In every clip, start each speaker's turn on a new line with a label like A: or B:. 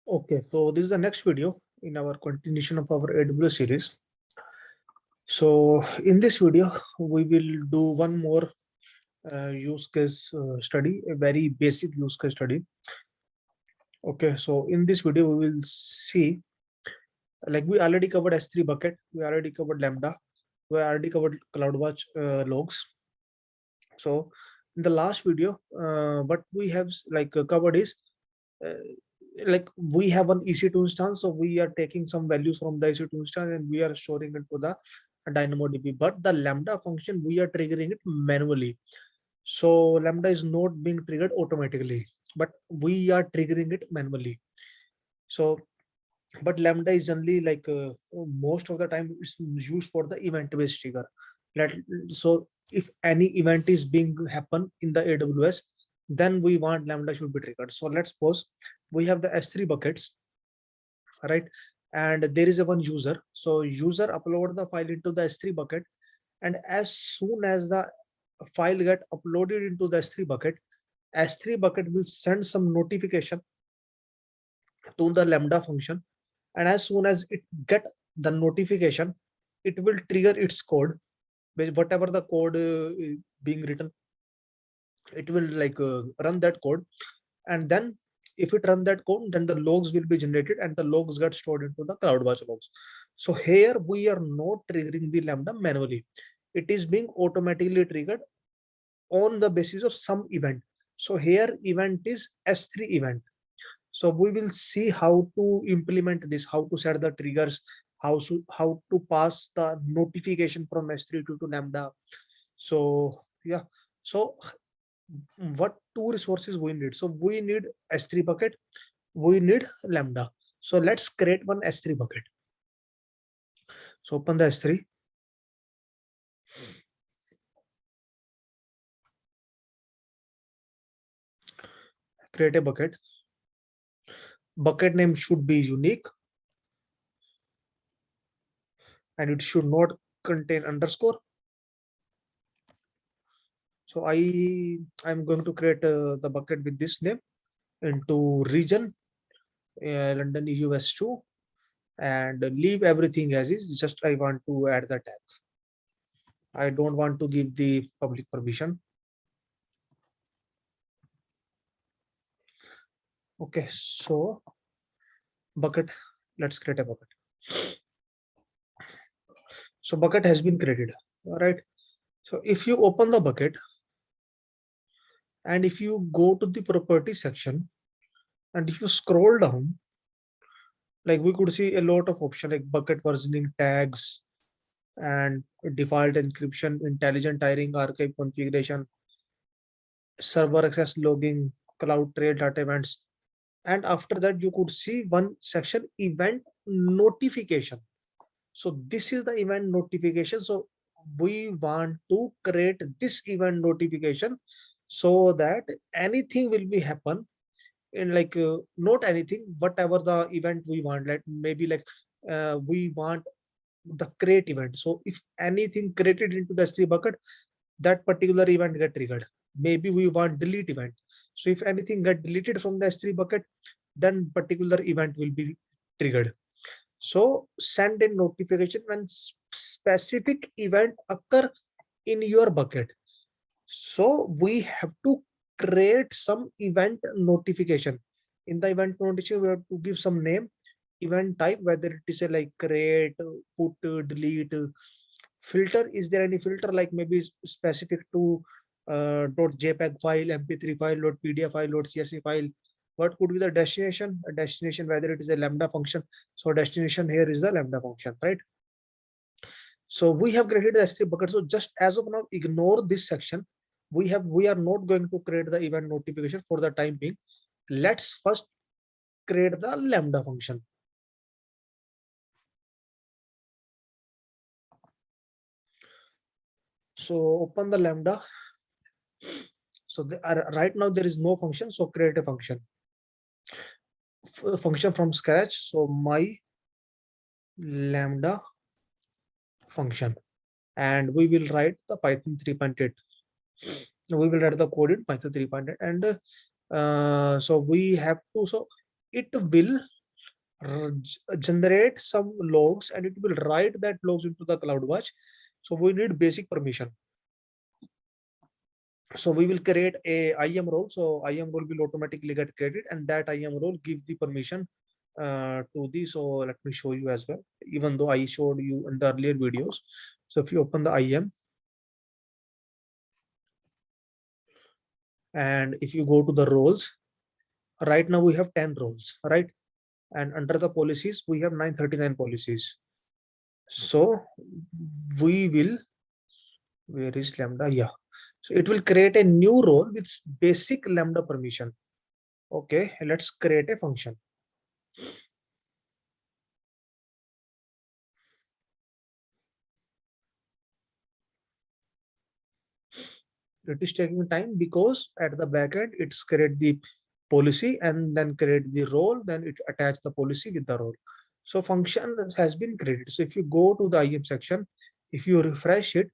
A: Okay, so this is the next video in our continuation of our AWS series. So in this video, we will do one more use case study, a very basic use case study. Okay, so in this video, we will see, like we already covered S3 bucket, we already covered Lambda, we already covered CloudWatch logs. So in the last video, what we have covered is uh, like we have an EC2 instance, so we are taking some values from the EC2 instance and we are storing it to the DynamoDB. But the Lambda function, we are triggering it manually. So Lambda is not being triggered automatically, but we are triggering it manually. So, but Lambda is generally most of the time it's used for the event-based trigger. So if any event is being happen in the AWS, then we want Lambda should be triggered. So let's suppose we have the S3 buckets, right? And there is a one user. So user upload the file into the S3 bucket. And as soon as the file get uploaded into the S3 bucket, S3 bucket will send some notification to the Lambda function. And as soon as it get the notification, it will trigger its code, whatever the code being written, it will run that code. And then if it run that code, then the logs will be generated and the logs get stored into the CloudWatch logs. So here we are not triggering the Lambda manually. It is being automatically triggered on the basis of some event. So here event is S3 event. So we will see how to implement this, how to set the triggers, how to pass the notification from S3 to Lambda. So yeah, so what two resources we need? So we need S3 bucket, we need Lambda. So let's create one S3 bucket. So open the S3. Create a bucket. Bucket name should be unique and it should not contain underscore. So I'm going to create the bucket with this name into region London US2 and leave everything as is. Just I want to add the tag. I don't want to give the public permission. Okay, so bucket, let's create a bucket. So bucket has been created. All right. So if you open the bucket and if you go to the property section and if you scroll down, like we could see a lot of options like bucket versioning, tags, and default encryption, intelligent tiering, archive configuration, server access logging, cloud trail data events. And after that, you could see one section event notification. So this is the event notification. So we want to create this event notification so that anything will be happen in not anything, whatever the event we want, like maybe we want the create event. So if anything created into the S3 bucket, that particular event get triggered. Maybe we want delete event. So if anything get deleted from the S3 bucket, then particular event will be triggered. So send a notification when specific event occur in your bucket. So we have to create some event notification. In the event notification, we have to give some name, event type, whether it is a like create, put, delete, filter. Is there any filter like maybe specific to .jpeg file, mp3 file, .pdf file, .csv file? What could be the destination? A destination, whether it is a Lambda function. So destination here is the Lambda function, right? So we have created the S3 bucket. So just as of now, ignore this section. We are not going to create the event notification for the time being. Let's first create the Lambda function. So open the Lambda. So right now there is no function. So create a function. Function from scratch. So my Lambda function, and we will write the Python 3.8. We will write the code in Python 3.8, and so we have to. So it will generate some logs and it will write that logs into the CloudWatch. So we need basic permission. So we will create a IAM role. So IAM role will automatically get created, and that IAM role give the permission to the. So let me show you as well, even though I showed you in the earlier videos. So if you open the IAM and if you go to the roles, right now we have 10 roles, right? And under the policies, we have 939 policies. So we will, where is Lambda? Yeah. So it will create a new role with basic Lambda permission. Okay, let's create a function. It is taking time because at the backend it's create the policy and then create the role, then it attach the policy with the role. So function has been created. So if you go to the IAM section, if you refresh it,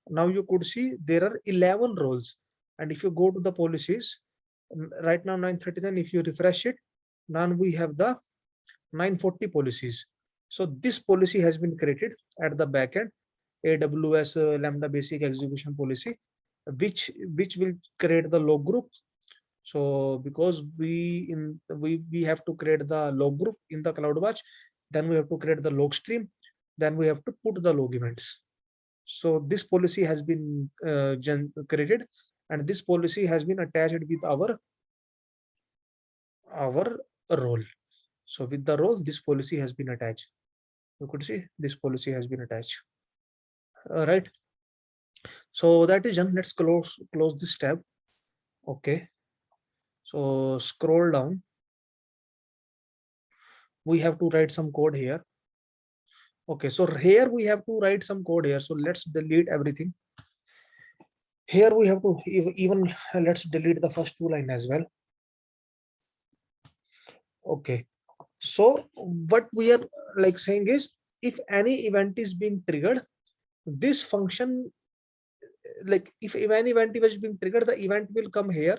A: now you could see there are 11 roles. And if you go to the policies, right now 939, if you refresh it, now we have the 940 policies. So this policy has been created at the backend, AWS Lambda basic execution policy, which will create the log group. So because we have to create the log group in the CloudWatch, then we have to create the log stream, then we have to put the log events. So this policy has been created, and this policy has been attached with our role. So with the role, this policy has been attached. You could see this policy has been attached. All right. So that is done. Let's close this tab. Okay. So scroll down. We have to write some code here. Okay. So here we have to write some code here. So let's delete everything. Here we have to even let's delete the first two line as well. Okay. So what we are like saying is, if any event is being triggered, this function, like if any event is being triggered, the event will come here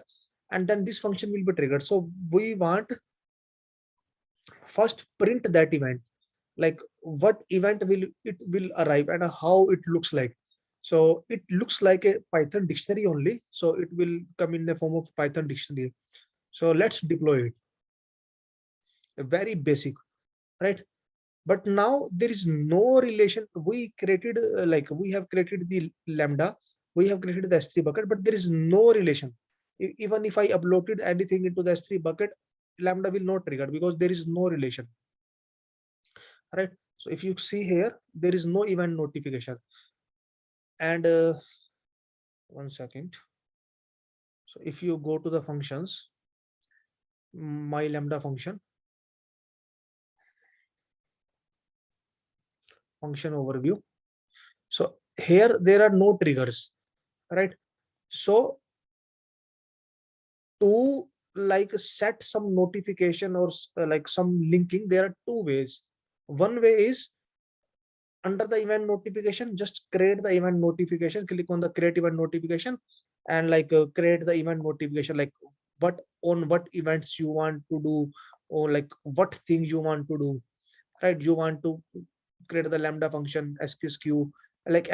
A: and then this function will be triggered. So we want first print that event, like what event will arrive and how it looks like. So it looks like a Python dictionary only. So it will come in the form of Python dictionary. So let's deploy it. Very basic, right? But now there is no relation. We created like we have created the Lambda, we have created the S3 bucket, but there is no relation. Even if I uploaded anything into the S3 bucket, Lambda will not trigger because there is no relation, right? So if you see here, there is no event notification. And one second. So if you go to the functions, my Lambda function overview. So here there are no triggers, right? So to like set some notification or like some linking, there are two ways. One way is under the event notification, just create the event notification, click on the create event notification and like create the event notification, like what events you want to do, or like what things you want to do, right? You want to create the Lambda function, SQSQ, like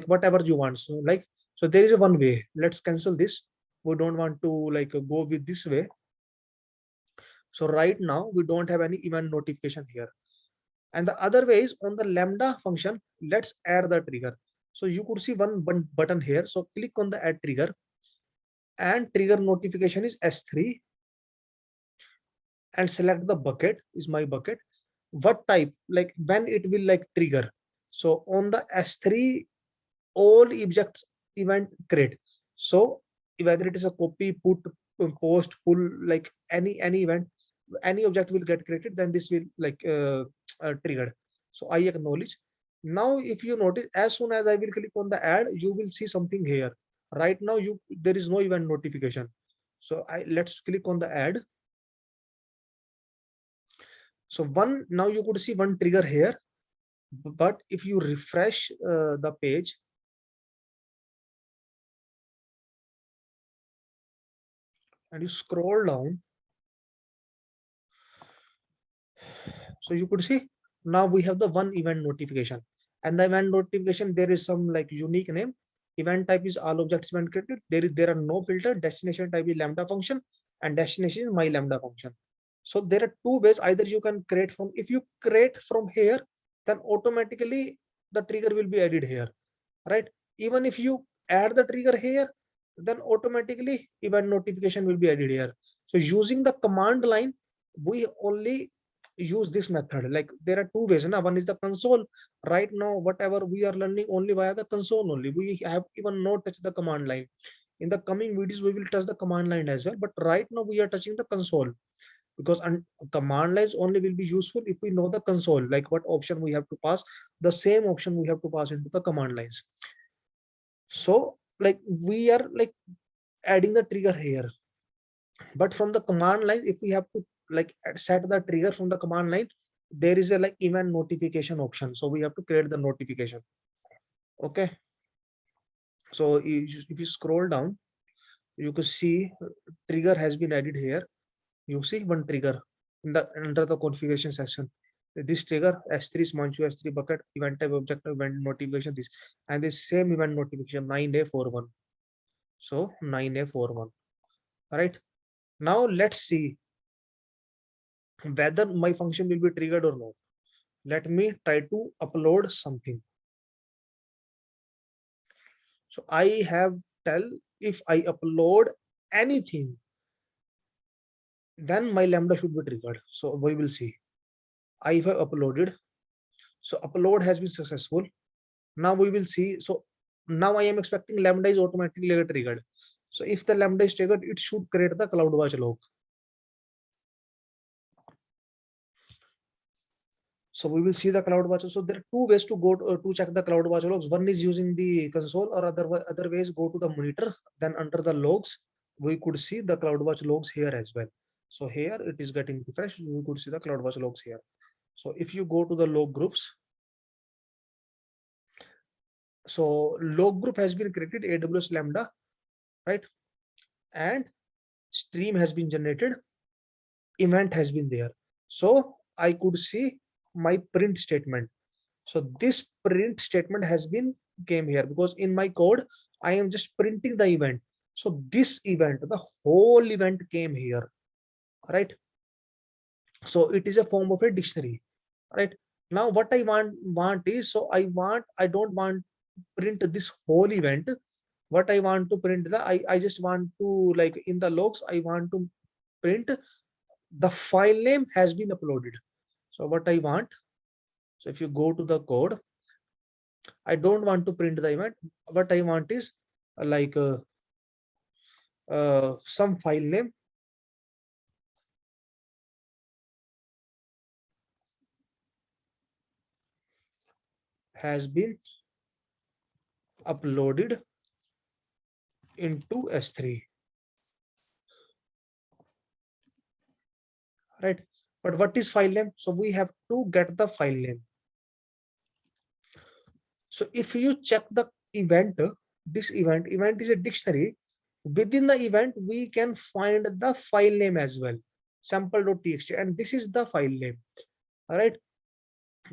A: whatever you want. So like, so there is a one way. Let's cancel this. We don't want to like go with this way. So right now we don't have any event notification here. And the other way is on the Lambda function, let's add the trigger. So you could see one button here. So click on the add trigger, and trigger notification is S3, and select the bucket is my bucket. What type, like when it will like trigger. So on the S3, all objects event create. So whether it is a copy, put, post, pull, like any event, any object will get created, then this will like triggered. So I acknowledge. Now if you notice, as soon as I will click on the add, you will see something here. Right now there is no event notification. So let's click on the add. So now you could see one trigger here, but if you refresh the page and you scroll down, So you could see now we have the one event notification, and the event notification, there is some like unique name. Event type is all objects event created. There are no filter. Destination type is Lambda function, and destination is my Lambda function. So there are two ways. Either you can create from, if you create from here, then automatically the trigger will be added here, right? Even if you add the trigger here, then automatically event notification will be added here. So using the command line, we only use this method. Like there are two ways. Now one is the console. Right now, whatever we are learning only via the console only. We have even not touched the command line. In the coming videos, we will touch the command line as well. But right now we are touching the console, because command lines only will be useful if we know the console, like what option we have to pass. The same option we have to pass into the command lines. So like we are like adding the trigger here, but from the command line, if we have to like set the trigger from the command line, there is a like event notification option. So we have to create the notification. Okay. So if you scroll down, you can see trigger has been added here. You see one trigger in the under the configuration section. This trigger S3 Smanchu S3 bucket event type object event notification this, and this same event notification 9A41. So 9A41. All right. Now let's see whether my function will be triggered or not. Let me try to upload something. So I have tell if I upload anything, then my Lambda should be triggered. So we will see. I have uploaded. So upload has been successful. Now we will see. So now I am expecting Lambda is automatically triggered. So if the Lambda is triggered, it should create the CloudWatch log. So we will see the CloudWatch. So there are two ways to go to check the CloudWatch logs. One is using the console, or other ways go to the monitor. Then under the logs, we could see the CloudWatch logs here as well. So here it is getting refreshed. We could see the CloudWatch logs here. So if you go to the log groups, so log group has been created, AWS Lambda, right? And stream has been generated, event has been there. So I could see my print statement. So this print statement has been came here because in my code, I am just printing the event. So this event, the whole event came here, right? So it is a form of a dictionary, right? Now what I want is, so I don't want print this whole event. What I want to print I just want to, like in the logs, I want to print the file name has been uploaded. So what I want, so if you go to the code, I don't want to print the event. What I want is like some file name has been uploaded into S3, right? But what is file name? So we have to get the file name. So if you check the event, this event is a dictionary. Within the event, we can find the file name as well, sample.txt, and this is the file name. All right.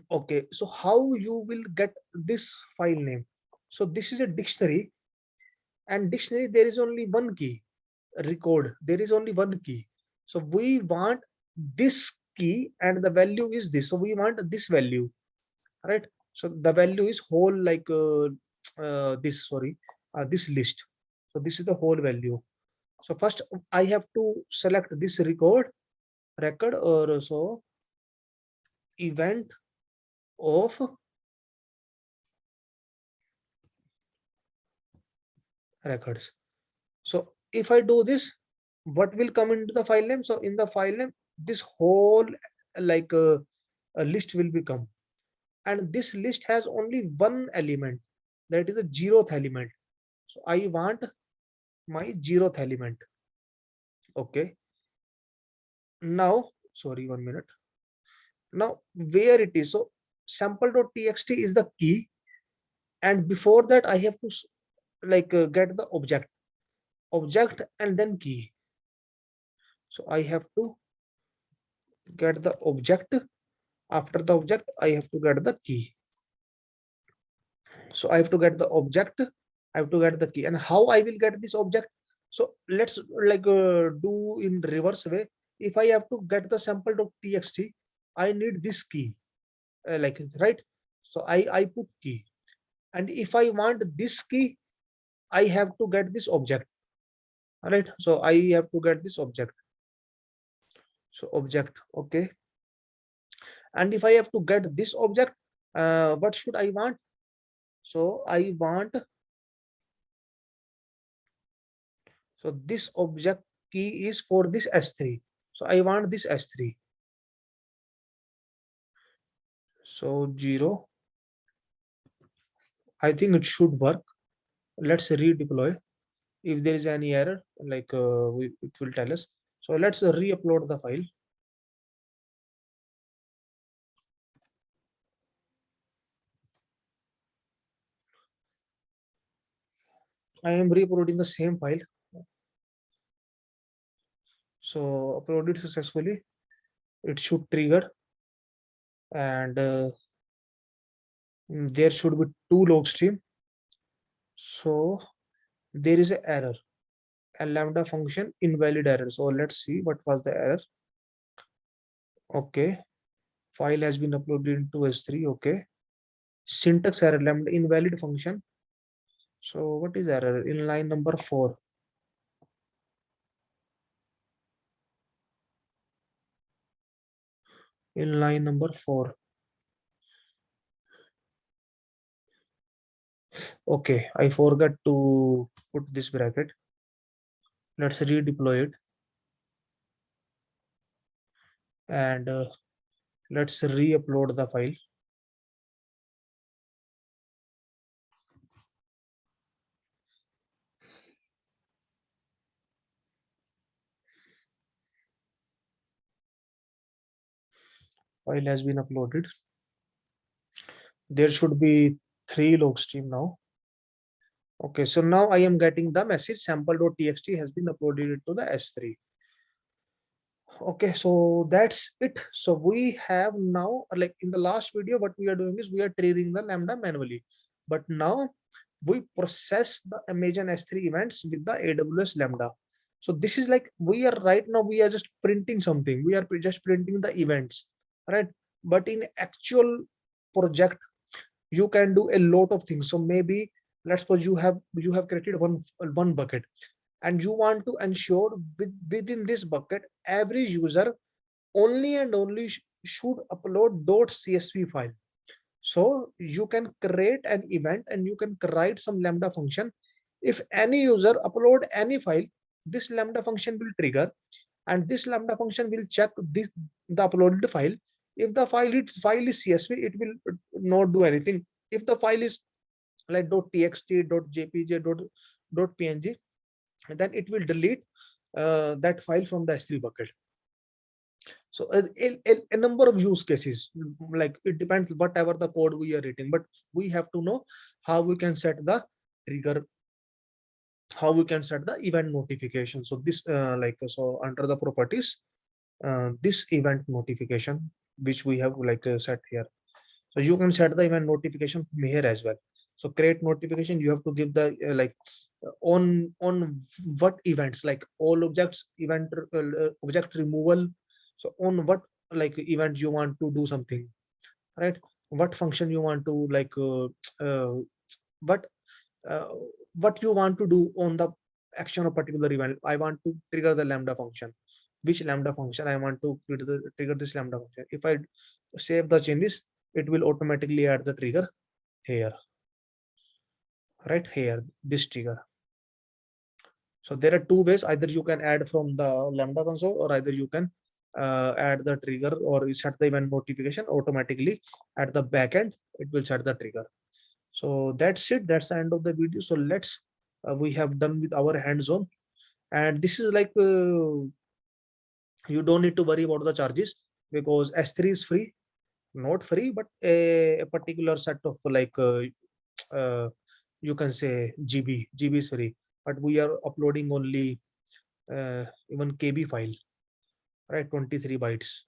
A: Okay. So how you will get this file name? So this is a dictionary, and dictionary there is only one key. Record, there is only one key. So we want this key, and the value is this. So we want this value, right? So the value is whole like this list. So this is the whole value. So first I have to select this record or so event of records. So if I do this, what will come into the file name? So in the file name, this whole like a list will become, and this list has only one element, that is the 0th element. So I want my 0th element. Okay. Now, sorry, 1 minute. Now where it is? So sample.txt is the key, and before that I have to like get the object and then key. So I have to get the object After the object, I have to get the key. So I have to get the object, I have to get the key. And how I will get this object? So let's do in reverse way. If I have to get the sample.txt, I need this key, right? So I put key. And if I want this key, I have to get this object. All right. So I have to get this object. So object, okay. And if I have to get this object, what should I want? So I want, so this object key is for this S3. So I want this S3. So 0. I think it should work. Let's redeploy. If there is any error, it will tell us. So let's re-upload the file. I am re-uploading the same file. So uploaded successfully. It should trigger, and there should be 2 log stream. So there is an error, a lambda function invalid error. So let's see what was the error. Okay, file has been uploaded into S3. Okay, syntax error, lambda invalid function. So what is error in line number 4? In line number 4. Okay, I forgot to put this bracket. Let's redeploy it, and let's re-upload the file. File has been uploaded. There should be 3 log stream now. Okay, so now I am getting the message sample.txt has been uploaded to the S3. Okay, so that's it. So we have now, like in the last video, what we are doing is we are triggering the lambda manually, but now we process the Amazon S3 events with the AWS Lambda. So this is like, we are right now, we are just printing something. We are just printing the events, right? But in actual project, you can do a lot of things. So maybe let's suppose you have created one bucket, and you want to ensure within this bucket, every user only and only should upload .csv file. So you can create an event and you can write some lambda function. If any user upload any file, this lambda function will trigger, and this lambda function will check the uploaded file. If the file is CSV, it will not do anything. If the file is like .txt, .jpg, .png, then it will delete that file from the S3 bucket. So a number of use cases, like it depends whatever the code we are writing, but we have to know how we can set the trigger, how we can set the event notification. So this so under the properties, this event notification which we have set here. So you can set the event notification from here as well. So create notification, you have to give the on what events, like all objects, object removal. So on what event you want to do something, right? What function you want to what uh, what you want to do on the action of particular event. I want to trigger the lambda function. Which lambda function I want to trigger this lambda function. If I save the changes, it will automatically add the trigger here, right here, this trigger. So there are 2 ways. Either you can add from the lambda console, or either you can add the trigger, or you set the event notification automatically at the back end. It will set the trigger. So that's it. That's the end of the video. So let's we have done with our hands-on, and this is you don't need to worry about the charges, because S3 is free, not free, but a particular set of uh, you can say GB is free, but we are uploading only even KB file, right? 23 bytes.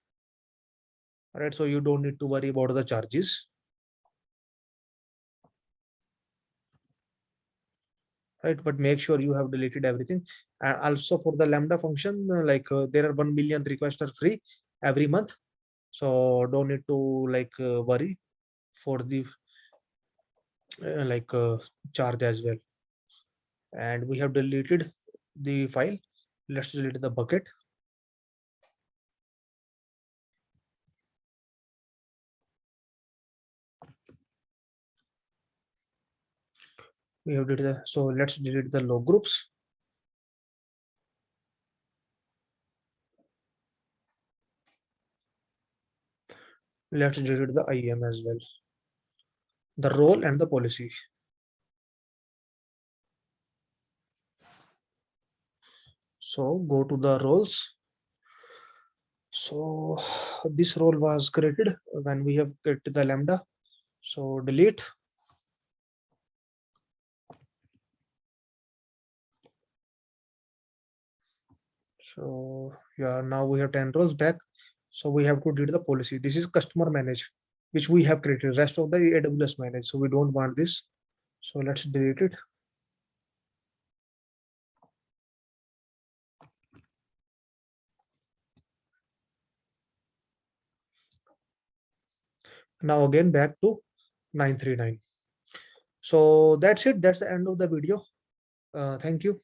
A: right? So you don't need to worry about the charges, right? But make sure you have deleted everything. And also for the Lambda function, there are 1 million requests are free every month, so don't need to worry for the charge as well. And we have deleted the file. Let's delete the bucket. We have deleted so let's delete the log groups. Let's delete the IAM as well, the role and the policy. So go to the roles. So this role was created when we have created the Lambda. So delete. So yeah, now we have 10 rows back. So we have to delete the policy. This is customer manage, which we have created. Rest of the AWS manage. So we don't want this. So let's delete it. Now again back to 939. So that's it. That's the end of the video. Thank you.